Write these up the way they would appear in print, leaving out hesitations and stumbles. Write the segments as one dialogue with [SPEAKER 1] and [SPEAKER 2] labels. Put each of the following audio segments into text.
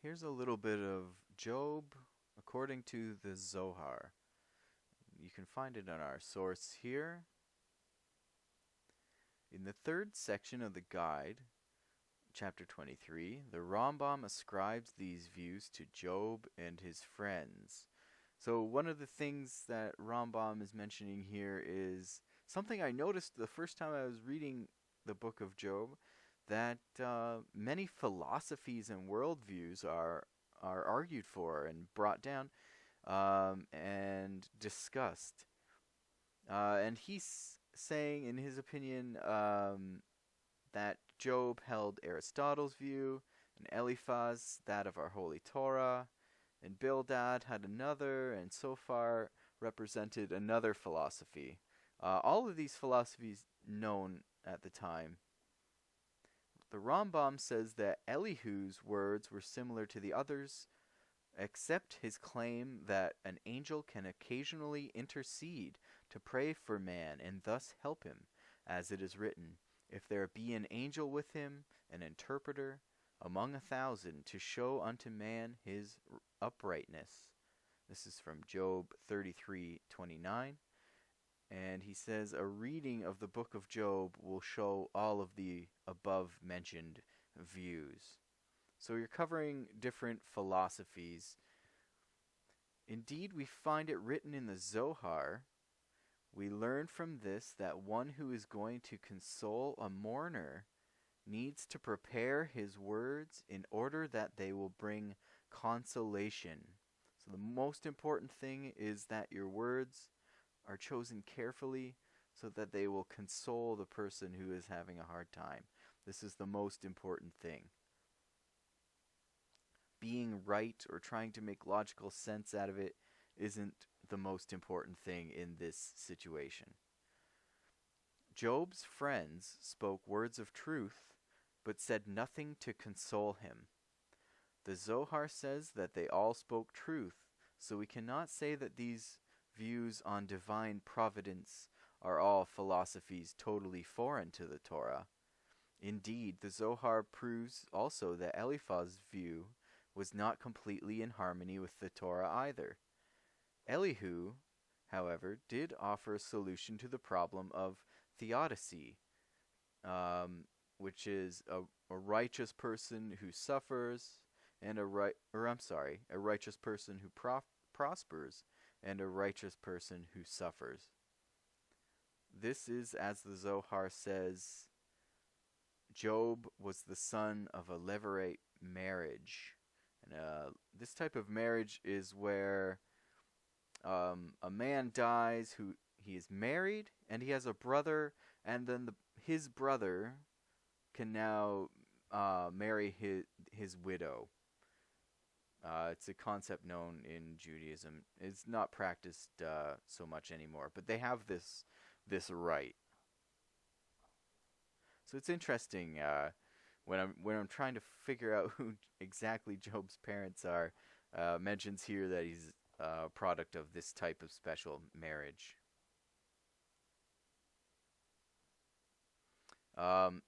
[SPEAKER 1] Here's a little bit of Job according to the Zohar. You can find it on our source here. In the third section of the guide, chapter 23, the Rambam ascribes these views to Job and his friends. So one of the things that Rambam is mentioning here is something I noticed the first time I was reading the book of Job, that many philosophies and worldviews are argued for and brought down and discussed. And he's saying, in his opinion, that Job held Aristotle's view, and Eliphaz that of our holy Torah, and Bildad had another, and Sophar represented another philosophy. All of these philosophies known at the time. The Rambam says that Elihu's words were similar to the others, except his claim that an angel can occasionally intercede to pray for man and thus help him, as it is written, "If there be an angel with him, an interpreter, among 1,000, to show unto man his uprightness." This is from Job 33:29. And he says a reading of the book of Job will show all of the above mentioned views. So you're covering different philosophies. Indeed, we find it written in the Zohar. We learn from this that one who is going to console a mourner needs to prepare his words in order that they will bring consolation. So the most important thing is that your words are chosen carefully so that they will console the person who is having a hard time. This is the most important thing. Being right or trying to make logical sense out of it isn't the most important thing in this situation. Job's friends spoke words of truth, but said nothing to console him. The Zohar says that they all spoke truth, so we cannot say that these views on divine providence are all philosophies totally foreign to the Torah. Indeed, the Zohar proves also that Eliphaz's view was not completely in harmony with the Torah either. Elihu, however, did offer a solution to the problem of theodicy, which is a righteous person who suffers and a righteous person who prospers and a righteous person who suffers. This is, as the Zohar says, Job was the son of a levirate marriage. And this type of marriage is where a man dies who he is married and he has a brother, and then his brother can now marry his widow. It's a concept known in Judaism. It's not practiced so much anymore, but they have this right. So it's interesting when I'm trying to figure out who exactly Job's parents are. Mentions here that he's a product of this type of special marriage.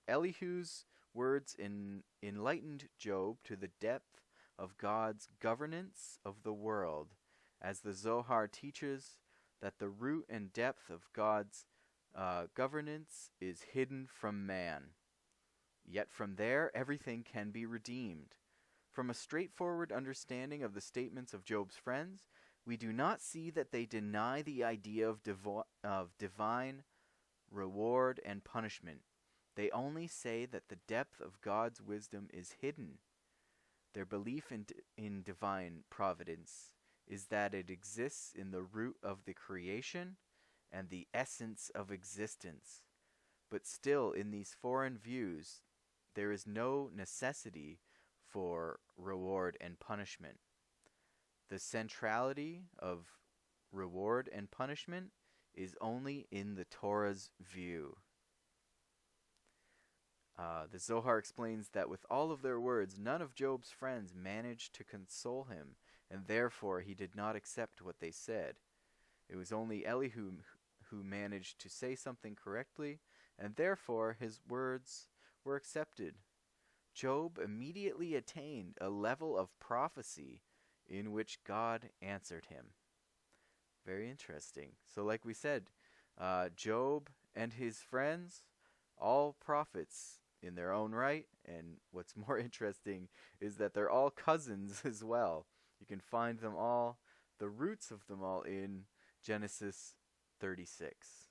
[SPEAKER 1] Elihu's words enlightened Job to the depth of God's governance of the world, as the Zohar teaches that the root and depth of God's governance is hidden from man. Yet from there everything can be redeemed. From a straightforward understanding of the statements of Job's friends, we do not see that they deny the idea of divine reward and punishment. They only say that the depth of God's wisdom is hidden. Their belief in divine providence is that it exists in the root of the creation and the essence of existence. But still, in these foreign views, there is no necessity for reward and punishment. The centrality of reward and punishment is only in the Torah's view. The Zohar explains that with all of their words, none of Job's friends managed to console him, and therefore he did not accept what they said. It was only Elihu who managed to say something correctly, and therefore his words were accepted. Job immediately attained a level of prophecy in which God answered him. Very interesting. So like we said, Job and his friends, all prophets in their own right, and what's more interesting is that they're all cousins as well. You can find them all, the roots of them all, in Genesis 36.